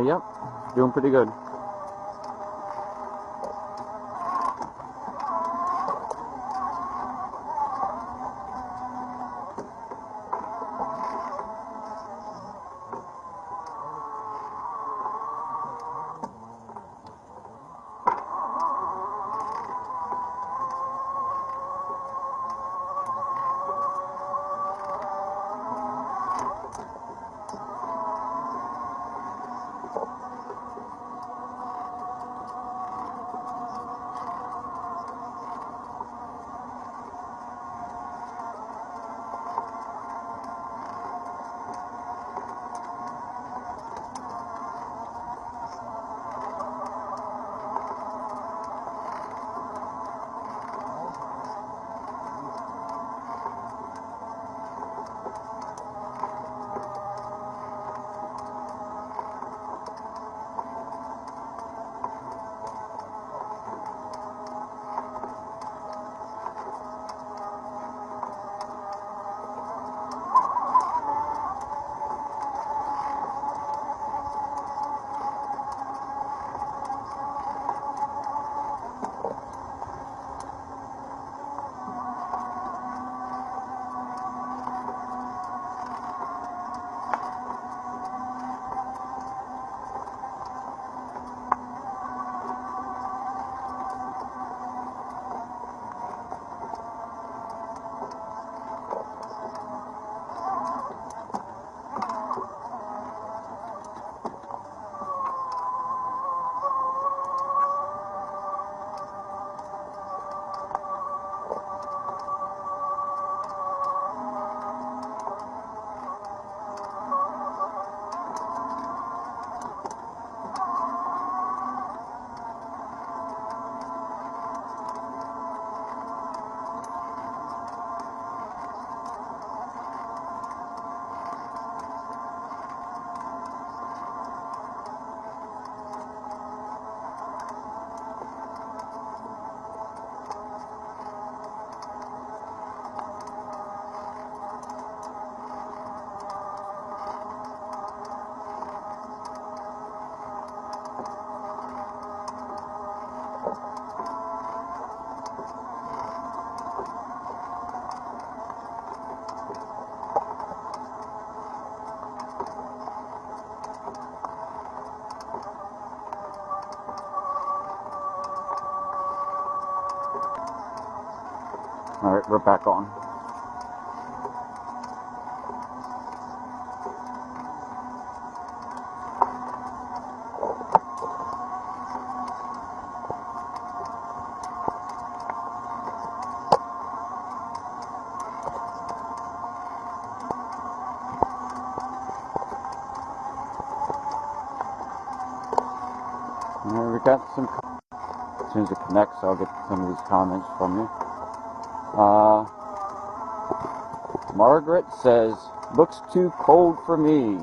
Speaker 3: Yep, doing pretty good. Alright, we're back on. We got some. As soon as it connects, I'll get some of these comments from you. Margaret says, "Looks too cold for me."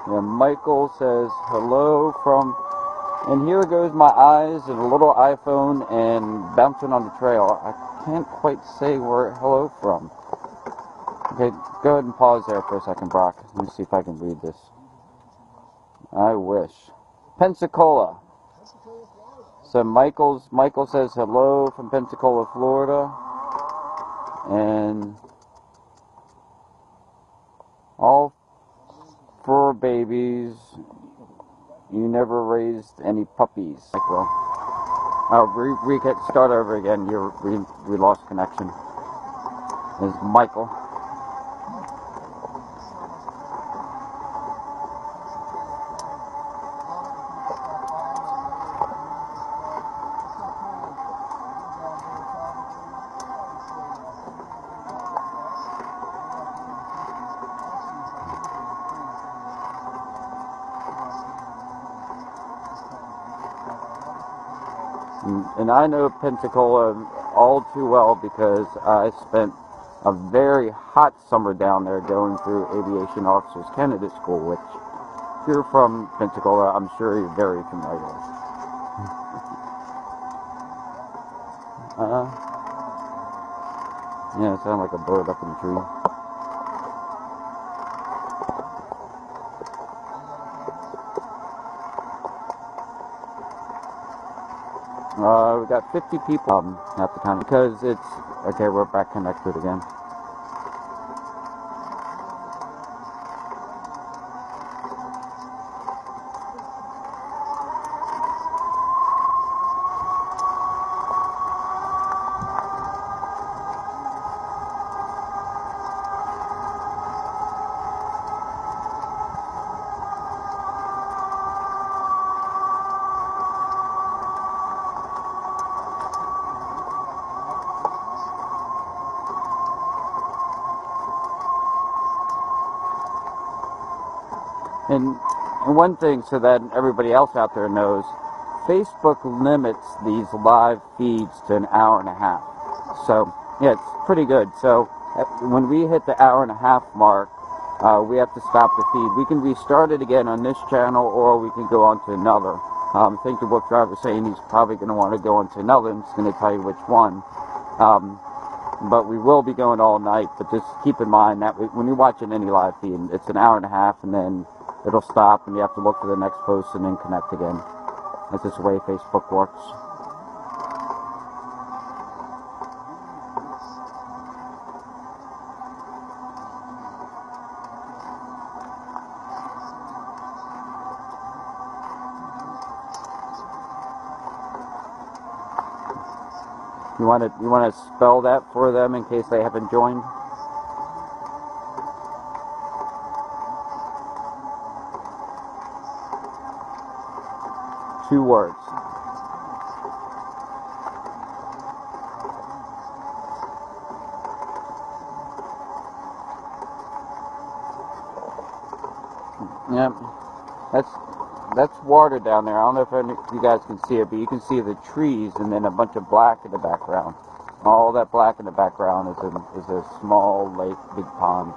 Speaker 3: Yeah, Michael says, "Hello from," and here goes my eyes and a little iPhone and bouncing on the trail. I can't quite say where hello from. Okay, go ahead and pause there for a second, Brock. Let me see if I can read this. I wish. Pensacola. So Michael says hello from Pensacola, Florida. And all fur babies. You never raised any puppies. Well, start over again. We lost connection. This is Michael. And I know Pensacola all too well because I spent a very hot summer down there going through Aviation Officers Candidate School, which, if you're from Pensacola, I'm sure you're very familiar with. Yeah, it sounds like a bird up in the tree. We got 50 people at the time because it's okay. We're back connected again. And one thing, so that everybody else out there knows, Facebook limits these live feeds to an hour and a half. So, yeah, it's pretty good. So, when we hit the hour and a half mark, we have to stop the feed. We can restart it again on this channel, or we can go on to another. I think the WooFDriver is saying he's probably going to want to go on to another. I'm just going to tell you which one. But we will be going all night. But just keep in mind that when you're watching any live feed, it's an hour and a half, and then it'll stop and you have to look for the next post and then connect again. That's just the way Facebook works. You want to spell that for them in case they haven't joined? Two words. Yep. That's water down there. I don't know if you guys can see it, but you can see the trees and then a bunch of black in the background. All that black in the background is a small lake, big pond.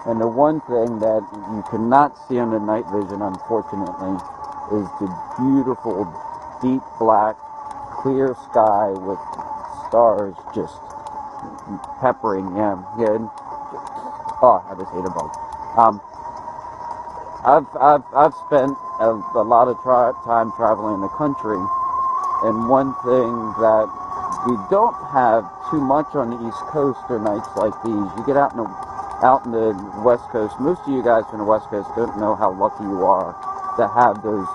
Speaker 3: And the one thing that you cannot see on the night vision, unfortunately, is the beautiful, deep black, clear sky with stars just peppering. Yeah. Oh, I just hate a bug. I've spent a lot of time traveling the country, and one thing that we don't have too much on the East Coast are nights like these. You get out in the West Coast. Most of you guys from the West Coast don't know how lucky you are to have those,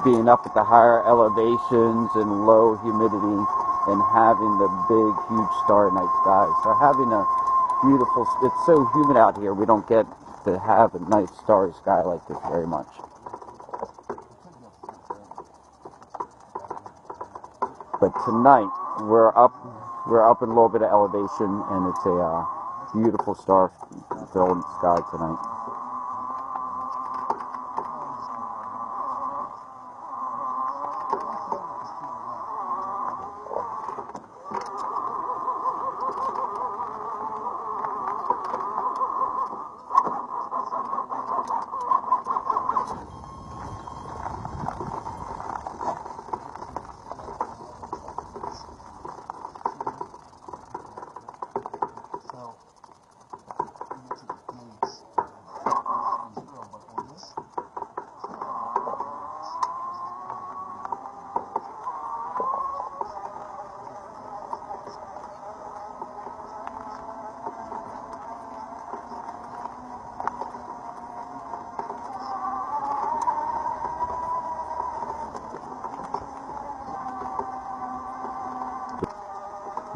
Speaker 3: being up at the higher elevations and low humidity and having the big, huge star night skies. So having a beautiful, it's so humid out here, we don't get to have a nice starry sky like this very much. But tonight, we're up in a little bit of elevation, and it's a beautiful star-filled sky tonight.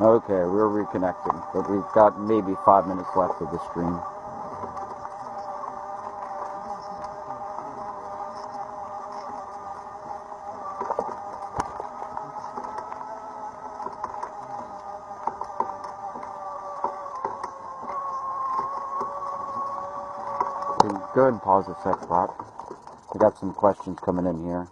Speaker 3: Okay, we're reconnecting, but we've got maybe 5 minutes left of the stream. Go ahead and pause a sec, Brock. We got some questions coming in here.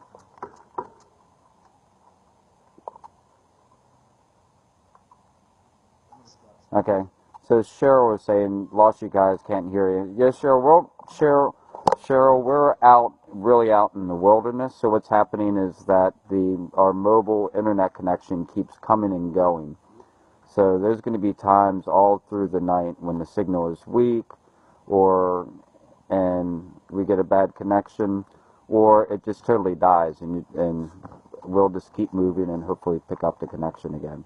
Speaker 3: Okay, so Cheryl was saying, lost you guys, can't hear you. Yes, Cheryl, well, Cheryl, we're really out in the wilderness, so what's happening is that our mobile internet connection keeps coming and going. So there's going to be times all through the night when the signal is weak, and we get a bad connection, or it just totally dies, and we'll just keep moving and hopefully pick up the connection again.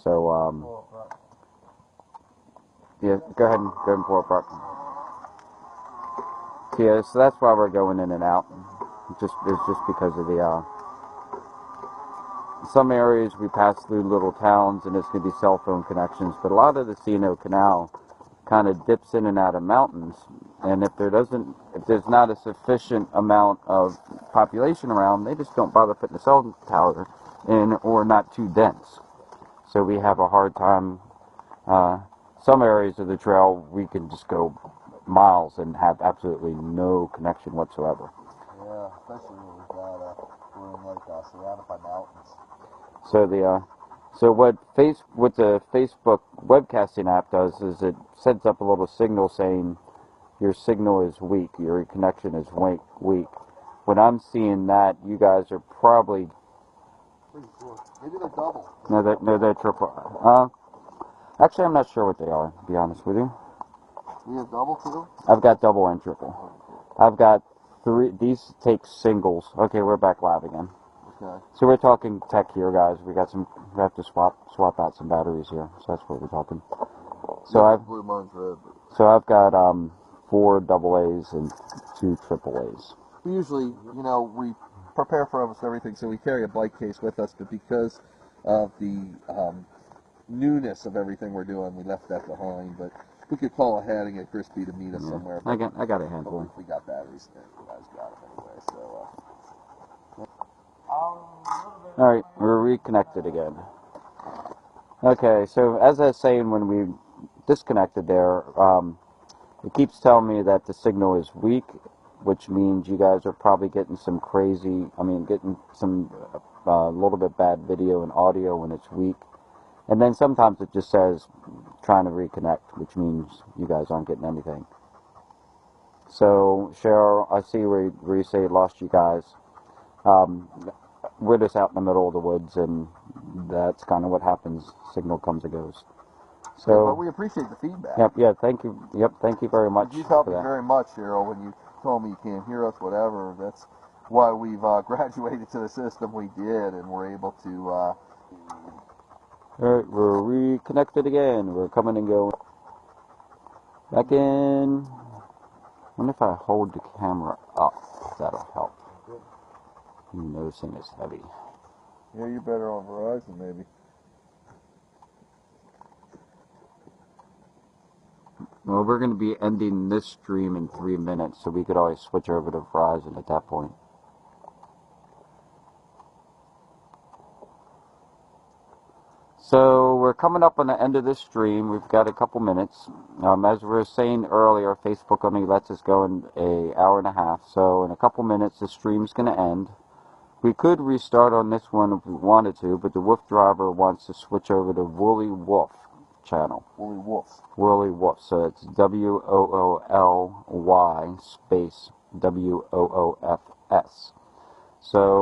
Speaker 3: So, yeah, go ahead and pour it, Brock. Yeah, so that's why we're going in and out. It's just because of the some areas we pass through little towns and it's going to be cell phone connections, but a lot of the C&O Canal kind of dips in and out of mountains, and if there's not a sufficient amount of population around, they just don't bother putting a cell tower in, or not too dense. So we have a hard time. Some areas of the trail we can just go miles and have absolutely no connection whatsoever.
Speaker 2: Yeah, especially when we're surrounded by mountains.
Speaker 3: So So what the Facebook webcasting app does is it sends up a little signal saying your signal is weak, your connection is weak. When I'm seeing that, you guys are probably
Speaker 2: Pretty sure. Maybe they're double.
Speaker 3: no, they're triple. Actually, I'm not sure what they are, to be honest with you.
Speaker 2: We have double too?
Speaker 3: I've got double and triple. I've got 3. These take singles. Okay, we're back live again.
Speaker 2: Okay.
Speaker 3: So we're talking tech here, guys. We have to swap out some batteries here. So that's what we're talking. So
Speaker 2: Yeah,
Speaker 3: I've
Speaker 2: blue, mine's red.
Speaker 3: got 4 AA's and 2 AA's.
Speaker 1: We usually, we prepare for almost everything, so we carry a bike case with us, but because of the newness of everything we're doing, we left that behind. But we could call ahead and get Crispy to meet us somewhere.
Speaker 3: I got a handful.
Speaker 1: If we got batteries, then you guys got them anyway. So.
Speaker 3: Alright, we're reconnected again. Okay, so as I was saying when we disconnected there, it keeps telling me that the signal is weak, which means you guys are probably getting some getting some little bit bad video and audio when it's weak. And then sometimes it just says trying to reconnect, which means you guys aren't getting anything. So, Cheryl, I see where you say lost you guys. We're just out in the middle of the woods, and that's kind of what happens. Signal comes and goes. So,
Speaker 1: yeah, but we appreciate the feedback.
Speaker 3: Thank you. Thank you very much.
Speaker 1: You've helped
Speaker 3: for
Speaker 1: me
Speaker 3: that.
Speaker 1: very much, Cheryl, when you told me you can't hear us, whatever. That's why we've graduated to the system we did, and we're able to...
Speaker 3: Alright, we're reconnected again. We're coming and going. Back in. I wonder if I hold the camera up, if that'll help. You noticing it's heavy.
Speaker 1: Yeah, you're better on Verizon, maybe.
Speaker 3: Well, we're going to be ending this stream in 3 minutes, so we could always switch over to Verizon at that point. So we're coming up on the end of this stream. We've got a couple minutes. As we were saying earlier, Facebook only lets us go in an hour and a half. So in a couple minutes, the stream's going to end. We could restart on this one if we wanted to, but the WooFDriver wants to switch over to Woolly Wolf channel.
Speaker 1: Woolly Wolf.
Speaker 3: Woolly Wolf. So it's WOOLY space WOOFS. So